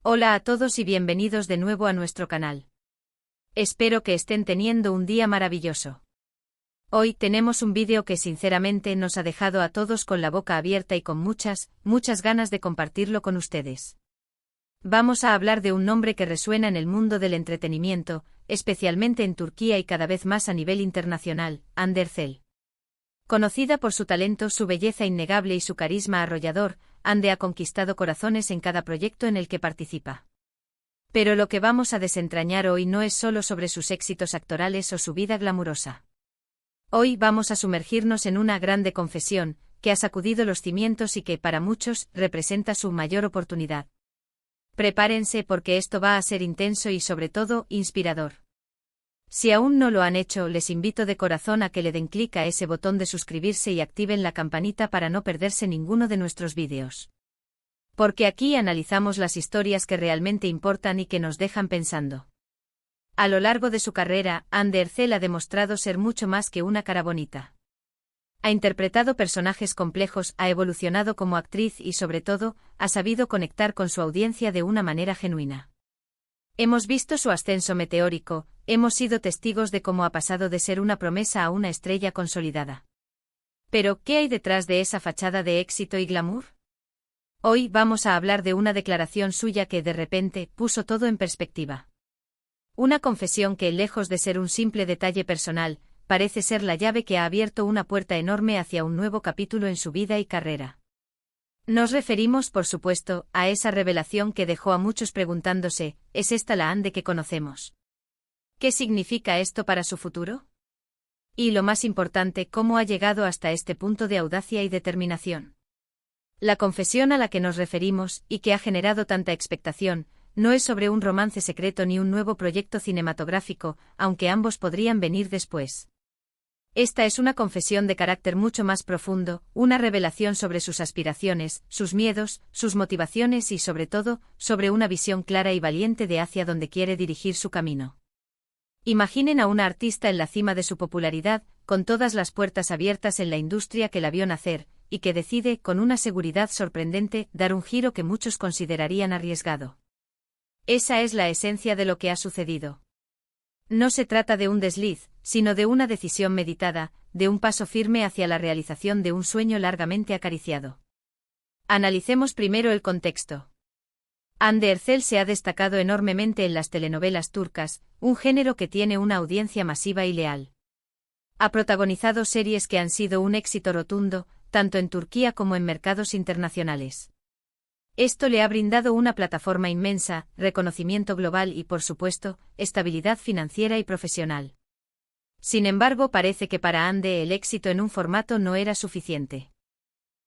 Hola a todos y bienvenidos de nuevo a nuestro canal. Espero que estén teniendo un día maravilloso. Hoy tenemos un vídeo que sinceramente nos ha dejado a todos con la boca abierta y con muchas ganas de compartirlo con ustedes. Vamos a hablar de un nombre que resuena en el mundo del entretenimiento, especialmente en Turquía y cada vez más a nivel internacional, Hande Erçel. Conocida por su talento, su belleza innegable y su carisma arrollador, Hande ha conquistado corazones en cada proyecto en el que participa. Pero lo que vamos a desentrañar hoy no es solo sobre sus éxitos actorales o su vida glamurosa. Hoy vamos a sumergirnos en una grande confesión, que ha sacudido los cimientos y que, para muchos, representa su mayor oportunidad. Prepárense porque esto va a ser intenso y sobre todo, inspirador. Si aún no lo han hecho, les invito de corazón a que le den clic a ese botón de suscribirse y activen la campanita para no perderse ninguno de nuestros vídeos. Porque aquí analizamos las historias que realmente importan y que nos dejan pensando. A lo largo de su carrera, Hande Erçel ha demostrado ser mucho más que una cara bonita. Ha interpretado personajes complejos, ha evolucionado como actriz y sobre todo, ha sabido conectar con su audiencia de una manera genuina. Hemos visto su ascenso meteórico, hemos sido testigos de cómo ha pasado de ser una promesa a una estrella consolidada. Pero, ¿qué hay detrás de esa fachada de éxito y glamour? Hoy vamos a hablar de una declaración suya que de repente puso todo en perspectiva. Una confesión que, lejos de ser un simple detalle personal, parece ser la llave que ha abierto una puerta enorme hacia un nuevo capítulo en su vida y carrera. Nos referimos, por supuesto, a esa revelación que dejó a muchos preguntándose, ¿es esta la Hande que conocemos? ¿Qué significa esto para su futuro? Y lo más importante, ¿cómo ha llegado hasta este punto de audacia y determinación? La confesión a la que nos referimos, y que ha generado tanta expectación, no es sobre un romance secreto ni un nuevo proyecto cinematográfico, aunque ambos podrían venir después. Esta es una confesión de carácter mucho más profundo, una revelación sobre sus aspiraciones, sus miedos, sus motivaciones y sobre todo, sobre una visión clara y valiente de hacia dónde quiere dirigir su camino. Imaginen a una artista en la cima de su popularidad, con todas las puertas abiertas en la industria que la vio nacer, y que decide, con una seguridad sorprendente, dar un giro que muchos considerarían arriesgado. Esa es la esencia de lo que ha sucedido. No se trata de un desliz, sino de una decisión meditada, de un paso firme hacia la realización de un sueño largamente acariciado. Analicemos primero el contexto. Hande Erçel se ha destacado enormemente en las telenovelas turcas, un género que tiene una audiencia masiva y leal. Ha protagonizado series que han sido un éxito rotundo, tanto en Turquía como en mercados internacionales. Esto le ha brindado una plataforma inmensa, reconocimiento global y, por supuesto, estabilidad financiera y profesional. Sin embargo, parece que para Hande el éxito en un formato no era suficiente.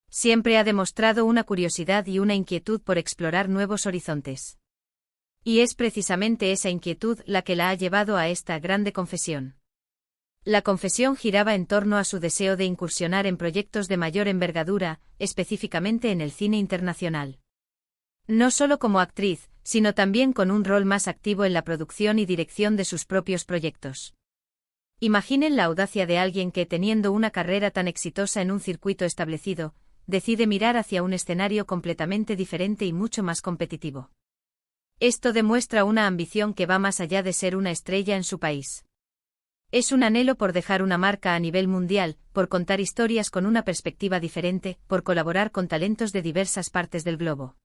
Siempre ha demostrado una curiosidad y una inquietud por explorar nuevos horizontes. Y es precisamente esa inquietud la que la ha llevado a esta grande confesión. La confesión giraba en torno a su deseo de incursionar en proyectos de mayor envergadura, específicamente en el cine internacional. No solo como actriz, sino también con un rol más activo en la producción y dirección de sus propios proyectos. Imaginen la audacia de alguien que, teniendo una carrera tan exitosa en un circuito establecido, decide mirar hacia un escenario completamente diferente y mucho más competitivo. Esto demuestra una ambición que va más allá de ser una estrella en su país. Es un anhelo por dejar una marca a nivel mundial, por contar historias con una perspectiva diferente, por colaborar con talentos de diversas partes del globo.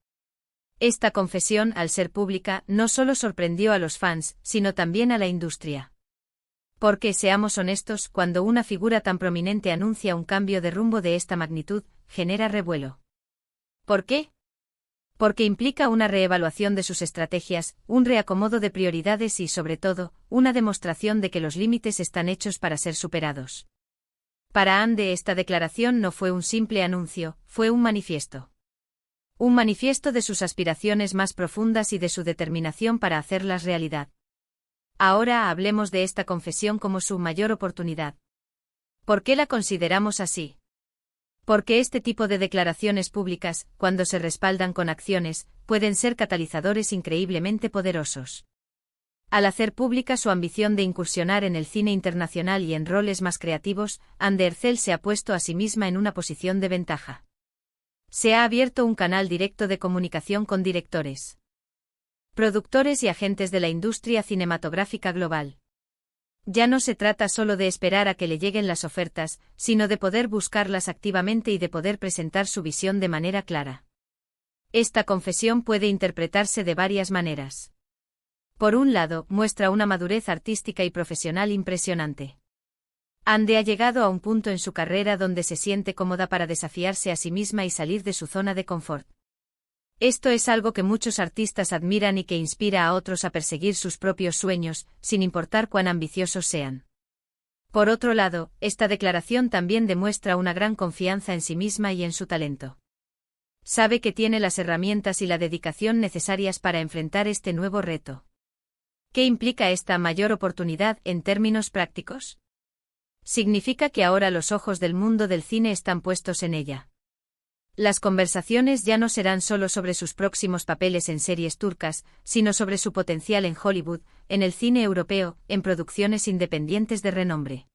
Esta confesión, al ser pública, no solo sorprendió a los fans, sino también a la industria. Porque, seamos honestos, cuando una figura tan prominente anuncia un cambio de rumbo de esta magnitud, genera revuelo. ¿Por qué? Porque implica una reevaluación de sus estrategias, un reacomodo de prioridades y, sobre todo, una demostración de que los límites están hechos para ser superados. Para Hande esta declaración no fue un simple anuncio, fue un manifiesto. Un manifiesto de sus aspiraciones más profundas y de su determinación para hacerlas realidad. Ahora hablemos de esta confesión como su mayor oportunidad. ¿Por qué la consideramos así? Porque este tipo de declaraciones públicas, cuando se respaldan con acciones, pueden ser catalizadores increíblemente poderosos. Al hacer pública su ambición de incursionar en el cine internacional y en roles más creativos, Hande Erçel se ha puesto a sí misma en una posición de ventaja. Se ha abierto un canal directo de comunicación con directores. productores y agentes de la industria cinematográfica global. Ya no se trata solo de esperar a que le lleguen las ofertas, sino de poder buscarlas activamente y de poder presentar su visión de manera clara. Esta confesión puede interpretarse de varias maneras. Por un lado, muestra una madurez artística y profesional impresionante. Ande ha llegado a un punto en su carrera donde se siente cómoda para desafiarse a sí misma y salir de su zona de confort. Esto es algo que muchos artistas admiran y que inspira a otros a perseguir sus propios sueños, sin importar cuán ambiciosos sean. Por otro lado, esta declaración también demuestra una gran confianza en sí misma y en su talento. Sabe que tiene las herramientas y la dedicación necesarias para enfrentar este nuevo reto. ¿Qué implica esta mayor oportunidad en términos prácticos? Significa que ahora los ojos del mundo del cine están puestos en ella. Las conversaciones ya no serán solo sobre sus próximos papeles en series turcas, sino sobre su potencial en Hollywood, en el cine europeo, en producciones independientes de renombre.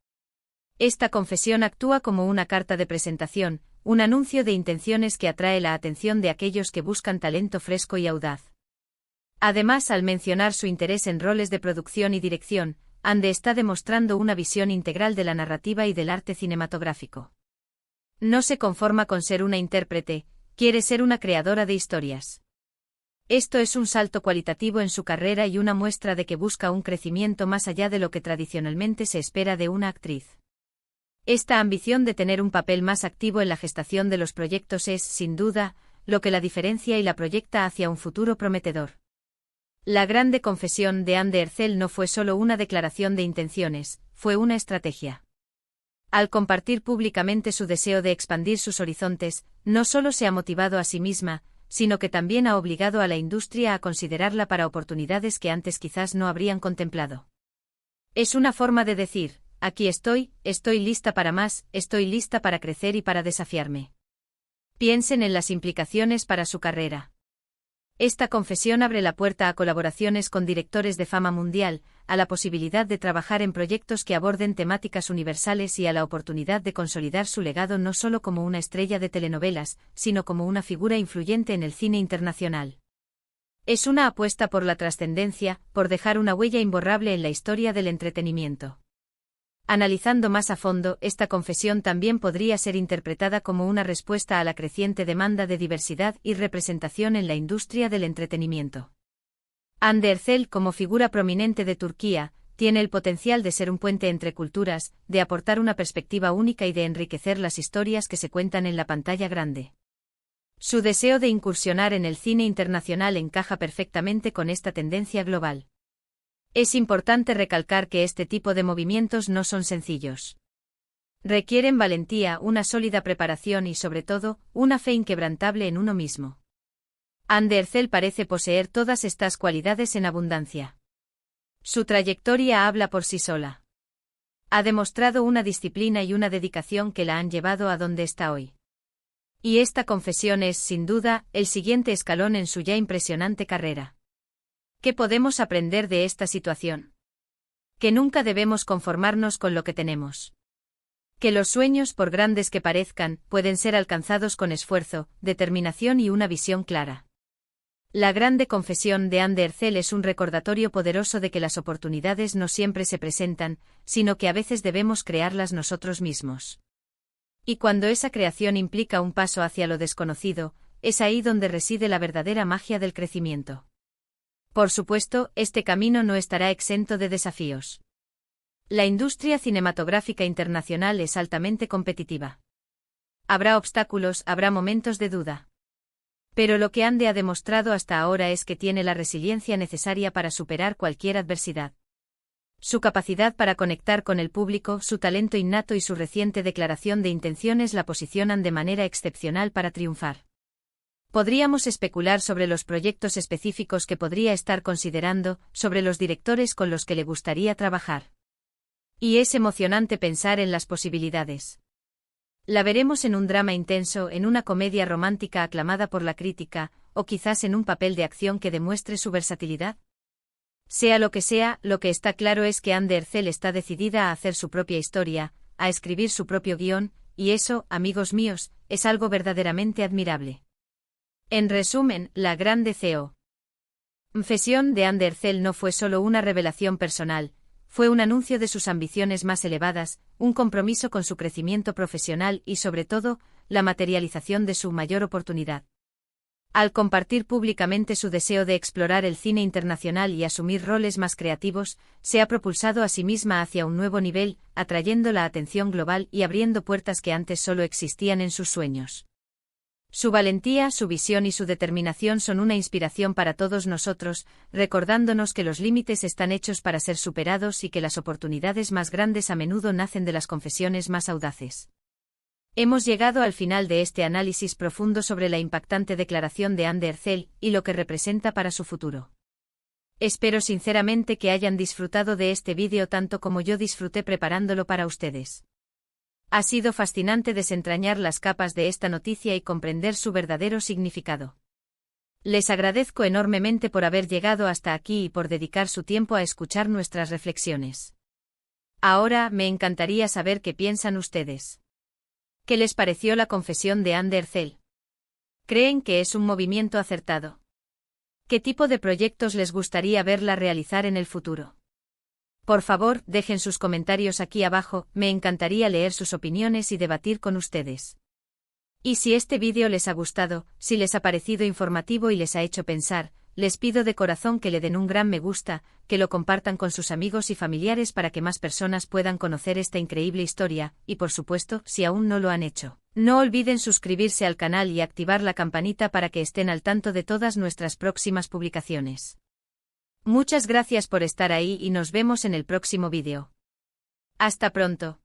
Esta confesión actúa como una carta de presentación, un anuncio de intenciones que atrae la atención de aquellos que buscan talento fresco y audaz. Además, al mencionar su interés en roles de producción y dirección, Ande está demostrando una visión integral de la narrativa y del arte cinematográfico. No se conforma con ser una intérprete, quiere ser una creadora de historias. Esto es un salto cualitativo en su carrera y una muestra de que busca un crecimiento más allá de lo que tradicionalmente se espera de una actriz. Esta ambición de tener un papel más activo en la gestación de los proyectos es, sin duda, lo que la diferencia y la proyecta hacia un futuro prometedor. La grande confesión de Ande Erçel no fue solo una declaración de intenciones, fue una estrategia. Al compartir públicamente su deseo de expandir sus horizontes, no solo se ha motivado a sí misma, sino que también ha obligado a la industria a considerarla para oportunidades que antes quizás no habrían contemplado. Es una forma de decir, aquí estoy lista para más, estoy lista para crecer y para desafiarme. Piensen en las implicaciones para su carrera. Esta confesión abre la puerta a colaboraciones con directores de fama mundial, a la posibilidad de trabajar en proyectos que aborden temáticas universales y a la oportunidad de consolidar su legado no solo como una estrella de telenovelas, sino como una figura influyente en el cine internacional. Es una apuesta por la trascendencia, por dejar una huella imborrable en la historia del entretenimiento. Analizando más a fondo, esta confesión también podría ser interpretada como una respuesta a la creciente demanda de diversidad y representación en la industria del entretenimiento. Hande Erçel, como figura prominente de Turquía, tiene el potencial de ser un puente entre culturas, de aportar una perspectiva única y de enriquecer las historias que se cuentan en la pantalla grande. Su deseo de incursionar en el cine internacional encaja perfectamente con esta tendencia global. Es importante recalcar que este tipo de movimientos no son sencillos. Requieren valentía, una sólida preparación y, sobre todo, una fe inquebrantable en uno mismo. Hande Erçel parece poseer todas estas cualidades en abundancia. Su trayectoria habla por sí sola. Ha demostrado una disciplina y una dedicación que la han llevado a donde está hoy. Y esta confesión es, sin duda, el siguiente escalón en su ya impresionante carrera. ¿Qué podemos aprender de esta situación? Que nunca debemos conformarnos con lo que tenemos. Que los sueños, por grandes que parezcan, pueden ser alcanzados con esfuerzo, determinación y una visión clara. La grande confesión de Hande Erçel es un recordatorio poderoso de que las oportunidades no siempre se presentan, sino que a veces debemos crearlas nosotros mismos. Y cuando esa creación implica un paso hacia lo desconocido, es ahí donde reside la verdadera magia del crecimiento. Por supuesto, este camino no estará exento de desafíos. La industria cinematográfica internacional es altamente competitiva. Habrá obstáculos, habrá momentos de duda. Pero lo que Hande ha demostrado hasta ahora es que tiene la resiliencia necesaria para superar cualquier adversidad. Su capacidad para conectar con el público, su talento innato y su reciente declaración de intenciones la posicionan de manera excepcional para triunfar. Podríamos especular sobre los proyectos específicos que podría estar considerando, sobre los directores con los que le gustaría trabajar. Y es emocionante pensar en las posibilidades. La veremos en un drama intenso, en una comedia romántica aclamada por la crítica, o quizás en un papel de acción que demuestre su versatilidad. Sea, lo que está claro es que Hande Erçel está decidida a hacer su propia historia, a escribir su propio guión, y eso, amigos míos, es algo verdaderamente admirable. En resumen, la grande CEO. Confesión de Andercel no fue solo una revelación personal, fue un anuncio de sus ambiciones más elevadas, un compromiso con su crecimiento profesional y sobre todo, la materialización de su mayor oportunidad. Al compartir públicamente su deseo de explorar el cine internacional y asumir roles más creativos, se ha propulsado a sí misma hacia un nuevo nivel, atrayendo la atención global y abriendo puertas que antes solo existían en sus sueños. Su valentía, su visión y su determinación son una inspiración para todos nosotros, recordándonos que los límites están hechos para ser superados y que las oportunidades más grandes a menudo nacen de las confesiones más audaces. Hemos llegado al final de este análisis profundo sobre la impactante declaración de Andercel y lo que representa para su futuro. Espero sinceramente que hayan disfrutado de este vídeo tanto como yo disfruté preparándolo para ustedes. Ha sido fascinante desentrañar las capas de esta noticia y comprender su verdadero significado. Les agradezco enormemente por haber llegado hasta aquí y por dedicar su tiempo a escuchar nuestras reflexiones. Ahora, me encantaría saber qué piensan ustedes. ¿Qué les pareció la confesión de Andercel? ¿Creen que es un movimiento acertado? ¿Qué tipo de proyectos les gustaría verla realizar en el futuro? Por favor, dejen sus comentarios aquí abajo, me encantaría leer sus opiniones y debatir con ustedes. Y si este vídeo les ha gustado, si les ha parecido informativo y les ha hecho pensar, les pido de corazón que le den un gran me gusta, que lo compartan con sus amigos y familiares para que más personas puedan conocer esta increíble historia, y por supuesto, si aún no lo han hecho, no olviden suscribirse al canal y activar la campanita para que estén al tanto de todas nuestras próximas publicaciones. Muchas gracias por estar ahí y nos vemos en el próximo vídeo. Hasta pronto.